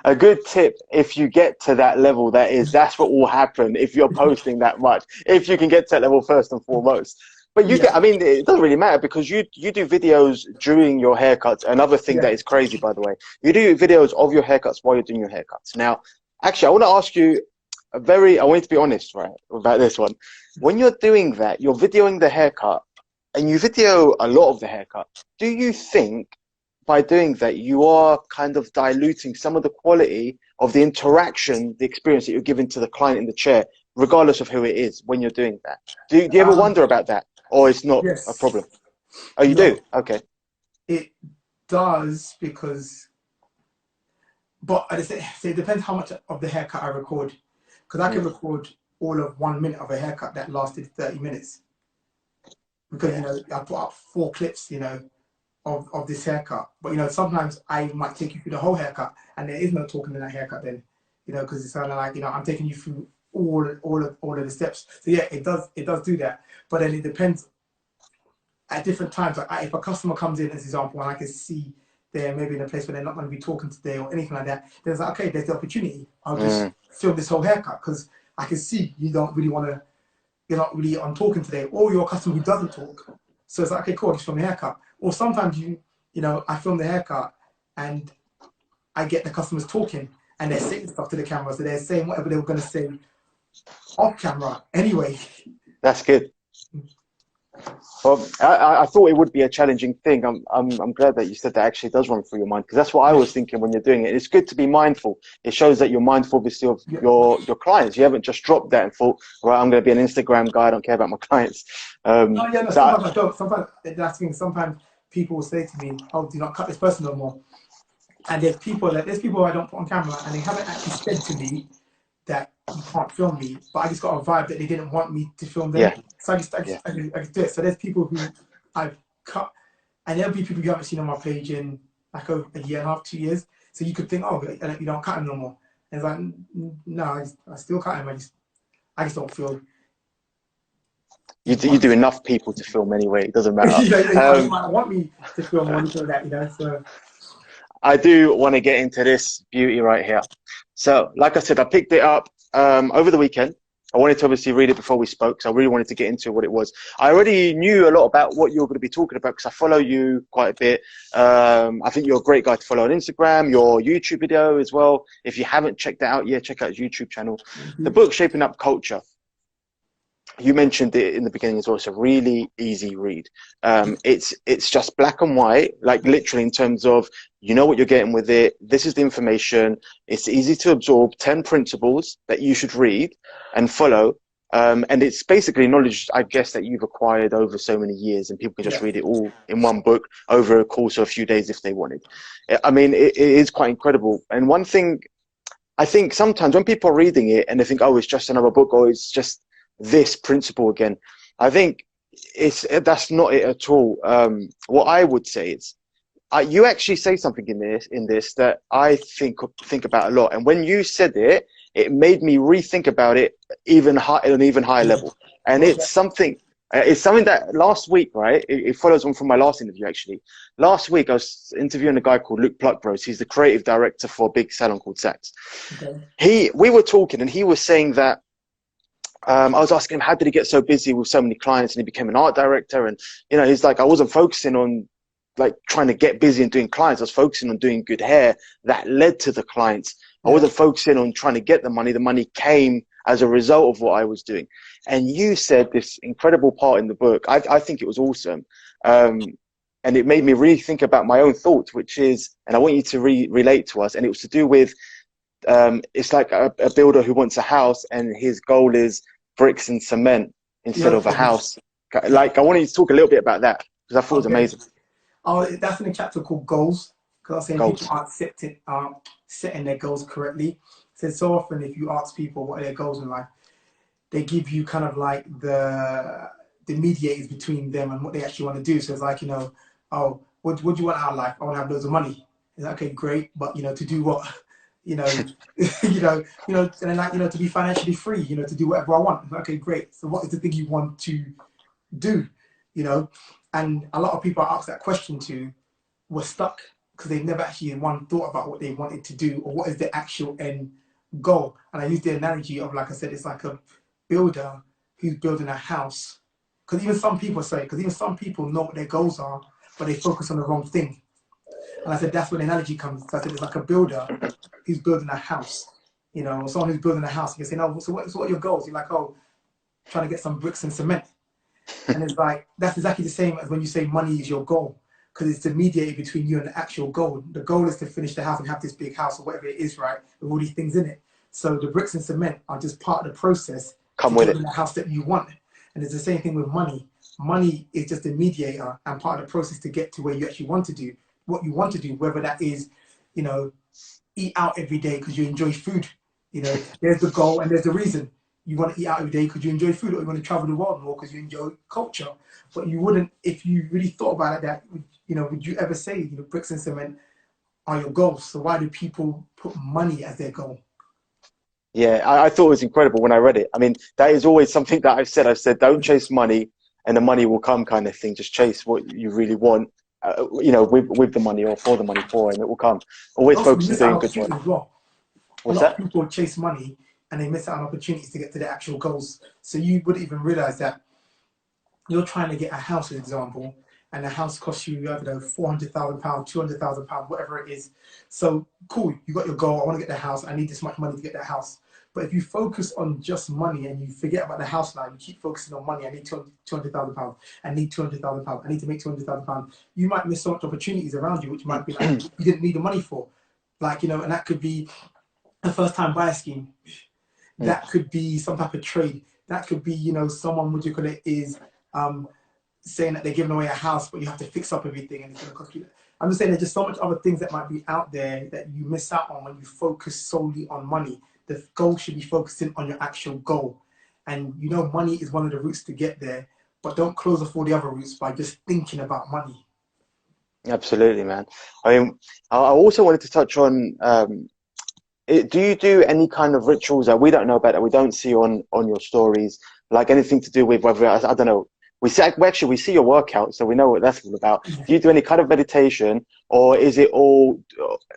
a good tip, if you get to that level, that's what will happen if you're posting that much. If you can get to that level first and foremost. But I mean, it doesn't really matter because you do videos during your haircuts. Another thing that is crazy, by the way, you do videos of your haircuts while you're doing your haircuts. Now, actually, I want to ask you I want you to be honest, right, about this one. When you're doing that, you're videoing the haircut and you video a lot of the haircut. Do you think by doing that, you are kind of diluting some of the quality of the interaction, the experience that you're giving to the client in the chair, regardless of who it is when you're doing that? Do you ever wonder about that? Or it's not a problem? Oh, you do? Okay. It does because, but it depends how much of the haircut I record. Because I can record all of 1 minute of a haircut that lasted 30 minutes. Because, I put up 4 clips, of this haircut. But, sometimes I might take you through the whole haircut and there is no talking in that haircut then, because it's kind of like, I'm taking you through all of the steps. So yeah, it does do that. But then it depends at different times. Like if a customer comes in, as example, and I can see they're maybe in a place where they're not going to be talking today or anything like that, then it's like, okay, there's the opportunity. I'll just film this whole haircut because I can see you're not really on talking today, or you're a customer who doesn't talk. So it's like, okay, cool, just film the haircut. Or sometimes I film the haircut and I get the customers talking and they're saying stuff to the camera. So they're saying whatever they were going to say off camera anyway. That's good. Well, I thought it would be a challenging thing. I'm glad that you said that actually does run through your mind, because that's what I was thinking when you're doing it. It's good to be mindful. It shows that you're mindful, obviously, of your clients. You haven't just dropped that and thought, well, I'm going to be an Instagram guy. I don't care about my clients. Sometimes I don't. Sometimes people will say to me, "Oh, do not cut this person no more." And there's people I don't put on camera, and they haven't actually said to me that you can't film me, but I just got a vibe that they didn't want me to film them. So I just do it. So there's people who I've cut, and there'll be people you haven't seen on my page in like over a year and a half, 2 years. So you could think, oh, you don't cut him no more. And it's like, no, I still cut him. I just don't feel. You do enough people to film anyway. It doesn't matter. You might want me to film one for that, So. I do want to get into this beauty right here. So, like I said, I picked it up over the weekend. I wanted to obviously read it before we spoke, so I really wanted to get into what it was. I already knew a lot about what you were going to be talking about because I follow you quite a bit. I think you're a great guy to follow on Instagram, your YouTube video as well. If you haven't checked that out yet, check out his YouTube channel. The book, Shaping Up Culture. You mentioned it in the beginning as well. It's a really easy read. It's just black and white, like literally in terms of, you know what you're getting with it. This is the information. It's easy to absorb, 10 principles that you should read and follow. And it's basically knowledge, I guess, that you've acquired over so many years, and people can just read it all in one book over a course of a few days if they wanted. I mean, it is quite incredible. And one thing, I think sometimes when people are reading it and they think, oh, it's just another book, or it's just this principle again, I think that's not it at all. What I would say is, you actually say something in this that I think about a lot. And when you said it, it made me rethink about it at an even higher level. And it's something that last week, right? It follows on from my last interview, actually. Last week, I was interviewing a guy called Luke Pluckbros. He's the creative director for a big salon called Saks. Okay. We were talking, and he was saying that, I was asking him, how did he get so busy with so many clients? And he became an art director. And, he's like, I wasn't focusing on like trying to get busy and doing clients. I was focusing on doing good hair that led to the clients. I wasn't focusing on trying to get the money. The money came as a result of what I was doing. And you said this incredible part in the book. I think it was awesome. And it made me really think about my own thoughts, which is, and I want you to relate to us. And it was to do with, it's like a builder who wants a house and his goal is bricks and cement instead of a house. Like, I wanted you to talk a little bit about that because I thought it was amazing. Oh, that's in a chapter called Goals. Because I was saying people aren't setting their goals correctly. said so often if you ask people what are their goals in life, they give you kind of like the mediators between them and what they actually want to do. So it's like, you know, oh, what do you want out of life? I want to have loads of money. It's like, okay, great, but you know, to do what? You know, and then like, you know, to be financially free, you know, to do whatever I want. Okay, great. So what is the thing you want to do? You know, and a lot of people I asked that question to were stuck because they never actually one thought about what they wanted to do or what is the actual end goal. And I use the analogy of, like I said, it's like a builder who's building a house. Because even some people know what their goals are, but they focus on the wrong thing. And I said, that's where the analogy comes. So I said, it's like a builder who's building a house. You know, someone who's building a house, you can say, no, so what are your goals? You're like, oh, trying to get some bricks and cement. And it's like, that's exactly the same as when you say money is your goal, because it's the mediator between you and the actual goal. The goal is to finish the house and have this big house or whatever it is, right, with all these things in it. So the bricks and cement are just part of the process Come to with get it. in the house that you want. And it's the same thing with money. Money is just a mediator and part of the process to get to where you actually want to do what you want to do, whether that is, you know, eat out every day because you enjoy food. You know, there's the goal and there's the reason. You want to eat out every day because you enjoy food, or you want to travel the world more because you enjoy culture. But you wouldn't, if you really thought about it, that, you know, would you ever say, you know, bricks and cement are your goals? So why do people put money as their goal? Yeah, I thought it was incredible when I read it. I mean, that is always something that I've said. I've said, don't chase money and the money will come kind of thing. Just chase what you really want, you know, with the money or for the money and it will come. Always Also, you focus on miss out doing on good work. opportunities as well. A What's lot of that? people chase money and they miss out on opportunities to get to their actual goals. So you wouldn't even realize that you're trying to get a house, for example, and the house costs you, I don't know, £400,000, £200,000, whatever it is. So cool, you got your goal. I want to get the house. I need this much money to get that house. But if you focus on just money and you forget about the house now, you keep focusing on money. I need £200,000. I need £200,000. I need to make £200,000. You might miss so much opportunities around you, which might be like you didn't need the money for. Like, you know, and that could be a first time buyer scheme. That could be some type of trade. That could be, you know, someone, what you call it, is um, saying that they're giving away a house, but you have to fix up everything and it's going to cost you. I'm just saying there's just so much other things that might be out there that you miss out on when you focus solely on money. The goal should be focusing on your actual goal. And you know, money is one of the routes to get there, but don't close off all the other routes by just thinking about money. Absolutely, man. I mean, I also wanted to touch on, do you do any kind of rituals that we don't know about, that we don't see on your stories, like anything to do with whether, I don't know, we see your workout, so we know what that's all about. Do you do any kind of meditation, or is it all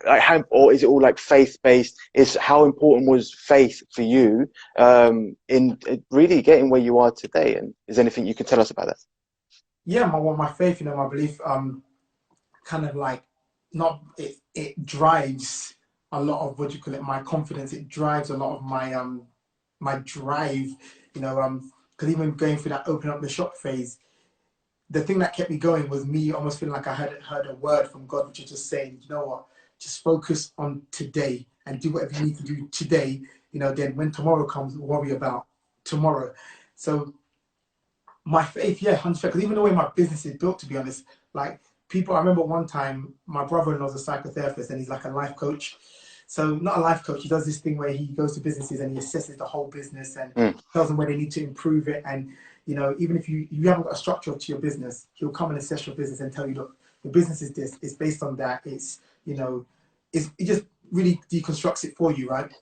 like faith based? Is how important was faith for you in really getting where you are today? And is there anything you can tell us about that? Yeah, my faith, you know, my belief, kind of like not it drives a lot of what you call it, my confidence. It drives a lot of my drive, you know, because even going through that open up the shop phase, the thing that kept me going was me almost feeling like I had heard a word from God, which is just saying, you know what, just focus on today and do whatever you need to do today. You know, then when tomorrow comes, worry about tomorrow. So my faith, yeah, 100%. Because even the way my business is built, to be honest, like people, I remember one time my brother-in-law's a psychotherapist and he's like a life coach. So not a life coach, he does this thing where he goes to businesses and he assesses the whole business and Mm. tells them where they need to improve it. And you know, even if you haven't got a structure to your business, he'll come and assess your business and tell you, look, the business is this, it's based on that, it's, you know, it just really deconstructs it for you, right?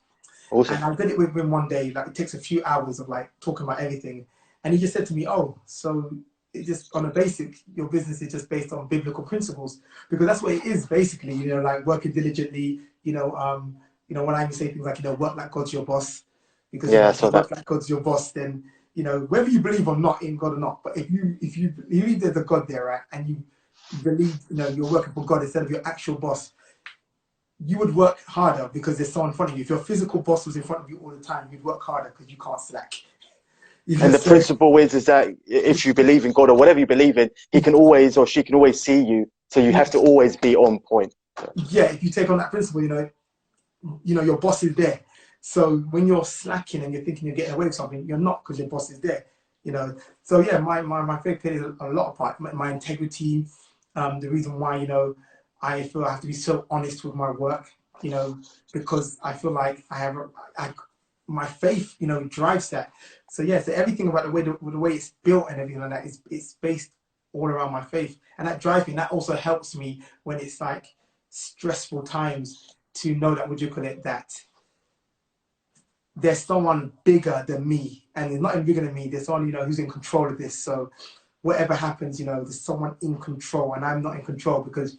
Awesome. And I did it with him one day. Like it takes a few hours of like talking about everything, and he just said to me, "Oh, so it just on a basic, your business is just based on biblical principles because that's what it is basically. You know, like working diligently. You know, when I even say things like, you know, work like God's your boss, because you Yeah, know I if you saw that. work like God's your boss, then you know whether you believe or not in God or not. But if you believe there's a God there, right, and you believe, you know, you're working for God instead of your actual boss, you would work harder because there's someone in front of you. If your physical boss was in front of you all the time, you'd work harder because you can't slack. You know, And the so principle is that if you believe in God or whatever you believe in, he can always or she can always see you. So you have to always be on point. yeah, if you take on that principle, you know your boss is there. So when you're slacking and you're thinking you're getting away with something, you're not because your boss is there. You know, so yeah, my faith plays a lot of part. My integrity, the reason why, you know, I feel I have to be so honest with my work. you know, because I feel like my faith, you know, drives that. So yeah, so everything about the way it's built and everything like that is it's based all around my faith, and that drives me. And that also helps me when it's like stressful times to know that, what do you call it, that there's someone bigger than me, and it's not even bigger than me. There's someone, you know, who's in control of this. So whatever happens, you know, there's someone in control, and I'm not in control. Because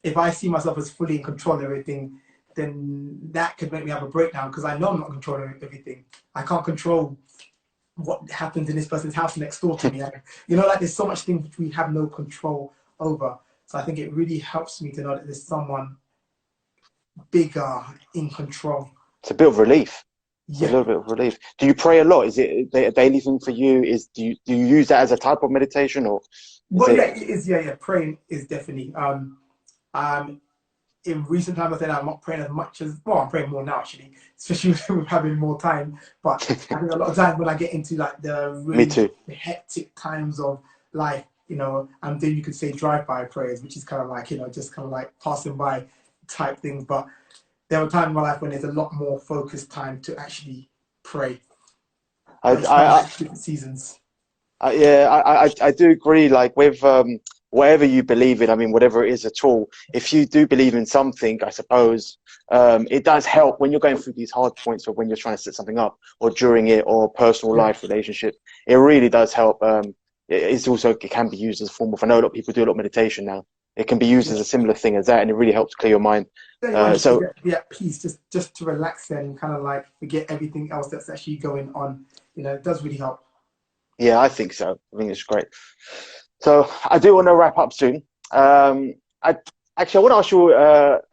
if I see myself as fully in control of everything, then that could make me have a breakdown, because I know I'm not controlling everything. I can't control what happens in this person's house next door to me. You know, like there's so much things which we have no control over. So I think it really helps me to know that there's someone bigger in control. It's a bit of relief. It's a Yeah. little bit of relief. Do you pray a lot? Is it a daily thing for you? Do you use that as a type of meditation, or is Well, it? yeah, it is. Yeah, yeah. Praying is definitely. In recent times, I said I'm not praying as much as, well, I'm praying more now actually, especially with having more time. But I think a lot of times when I get into like the Me really too. hectic times of life, you know, I'm doing, you could say, drive-by prayers, which is kind of like, you know, just kind of like passing by type things. But there were times in my life when there's a lot more focused time to actually pray. I, But it's kind of I, like different seasons. yeah, I do agree. Like with whatever you believe in, I mean, whatever it is at all, if you do believe in something, I suppose it does help when you're going through these hard points, or when you're trying to set something up, or during it, or personal Yeah. life, relationship. It really does help. It's also, it can be used as a form of, I know a lot of people do a lot of meditation now. It can be used Yeah. as a similar thing as that, and it really helps clear your mind. Yeah, you want just to So be at peace, just to relax and kind of like forget everything else that's actually going on. You know, it does really help. yeah, I think so. I think it's great. So I do want to wrap up soon. I actually, I want to ask you,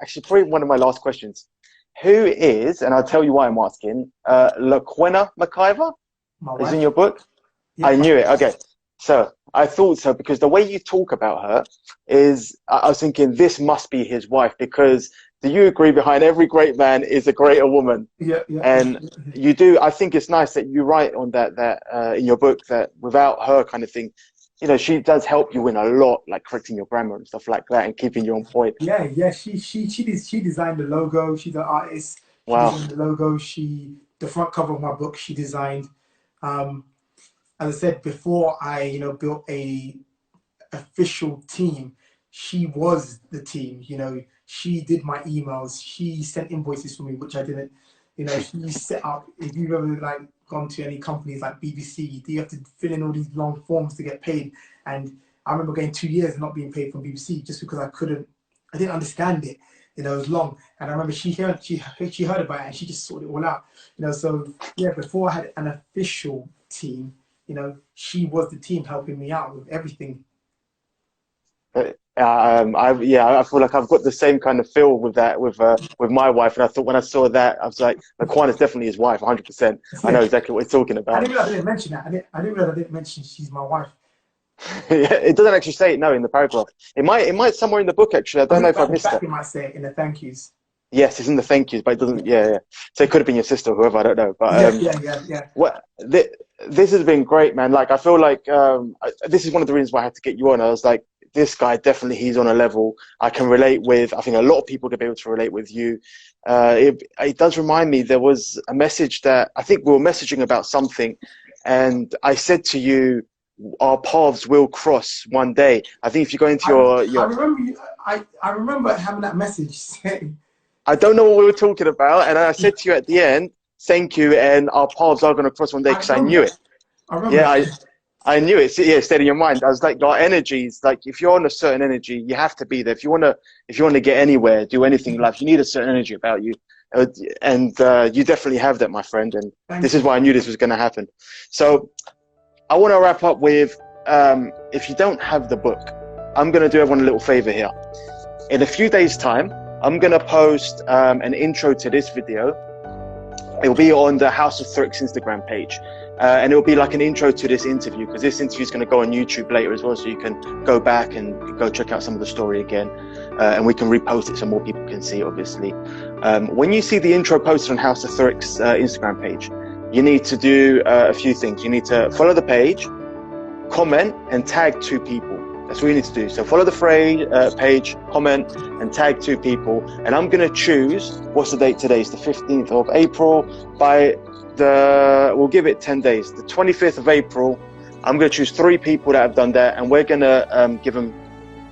actually, probably one of my last questions. Who is, and I'll tell you why I'm asking, Laquena McIver My is in wife, your book? I yep, knew it. Okay. So I thought so, because the way you talk about her is, I was thinking this must be his wife, because do you agree, behind every great man is a greater woman? yeah, yeah, yeah, And yeah, yeah. you do, I think it's nice that you write on that, in your book, that without her kind of thing, you know, she does help you in a lot, like correcting your grammar and stuff like that, and keeping you on point. Yeah, yeah. She designed the logo. She's an artist. She Wow. designed the logo. The front cover of my book she designed. Um, as I said before, I, you know, built a official team. She was the team. You know, she did my emails. She sent invoices for me, which I didn't. You know, she set up. If you've ever like gone to any companies like BBC, you have to fill in all these long forms to get paid. And I remember going 2 years and not being paid from BBC just because I didn't understand it. You know, it was long. And I remember she heard about it and she just sorted it all out. You know, so yeah, before I had an official team, you know, she was the team helping me out with everything. I feel like I've got the same kind of feel with that, with my wife. And I thought when I saw that, I was like, Laquan is definitely his wife, 100%. I know Yeah. exactly what he's talking I about. didn't realize I didn't mention that. I didn't realize I didn't mention she's my wife. Yeah, it doesn't actually say it, no, in the paragraph. It might somewhere in the book, actually. I I don't know think if I back, missed back it. you might say it in the thank yous. Yes, it's in the thank yous, but it doesn't. Yeah, yeah. So it could have been your sister or whoever. I don't know. But Yeah, yeah, yeah, yeah. what this has been great, man. Like I feel like this is one of the reasons why I had to get you on. I was like, this guy definitely, he's on a level I can relate with. I think a lot of people could be able to relate with you. It does remind me, there was a message that I think we were messaging about something, and I said to you, our paths will cross one day. I think if you go into I your remember I remember having that message saying, I don't know what we were talking about, and I said to you at the end, thank you, and our paths are going to cross one day, I because I remember knew that. it. I remember Yeah, that. I knew it. Yeah, stayed in your mind. I was like, your energies, like if you're on a certain energy, you have to be there. If you want to get anywhere, do anything in life, you need a certain energy about you, and you definitely have that, my friend. And this Thank is you. why I knew this was going to happen. So I want to wrap up with, if you don't have the book, I'm going to do everyone a little favor here. In a few days' time, I'm going to post an intro to this video. It'll be on the House of Thrix Instagram page. And it'll be like an intro to this interview, because this interview is going to go on YouTube later as well. So you can go back and go check out some of the story again. And we can repost it so more people can see it, obviously. When you see the intro posted on House of Thrix Instagram page, you need to do a few things. You need to follow the page, comment, and tag 2 people. That's what you need to do. So follow the page, comment, and tag 2 people. And I'm going to choose, what's the date today? It's the 15th of April. We'll give it 10 days. The 25th of April, I'm going to choose 3 people that have done that. And we're going to give them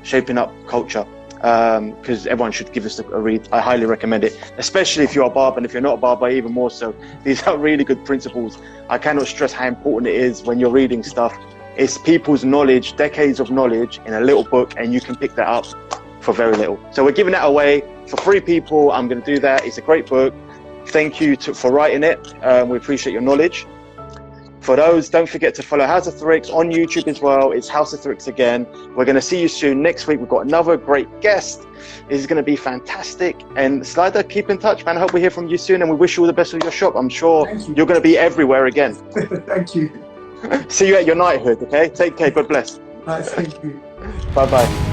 Shaping Up Culture. Because everyone should give us a read. I highly recommend it, especially if you're a barber, and if you're not a barber, even more so. These are really good principles. I cannot stress how important it is when you're reading stuff. It's people's knowledge, decades of knowledge in a little book, and you can pick that up for very little. So we're giving that away for 3 people. I'm going to do that. It's a great book. Thank you for writing it. We appreciate your knowledge. For those, don't forget to follow House of Thrix on YouTube as well. It's House of Thrix again. We're going to see you soon. Next week, we've got another great guest. This is going to be fantastic. And Slider, keep in touch, man. I hope we hear from you soon, and we wish you all the best with your shop. I'm sure you're going to be everywhere again. Thank you. See you at your knighthood, okay? Take care. God bless. Thank you. Bye-bye.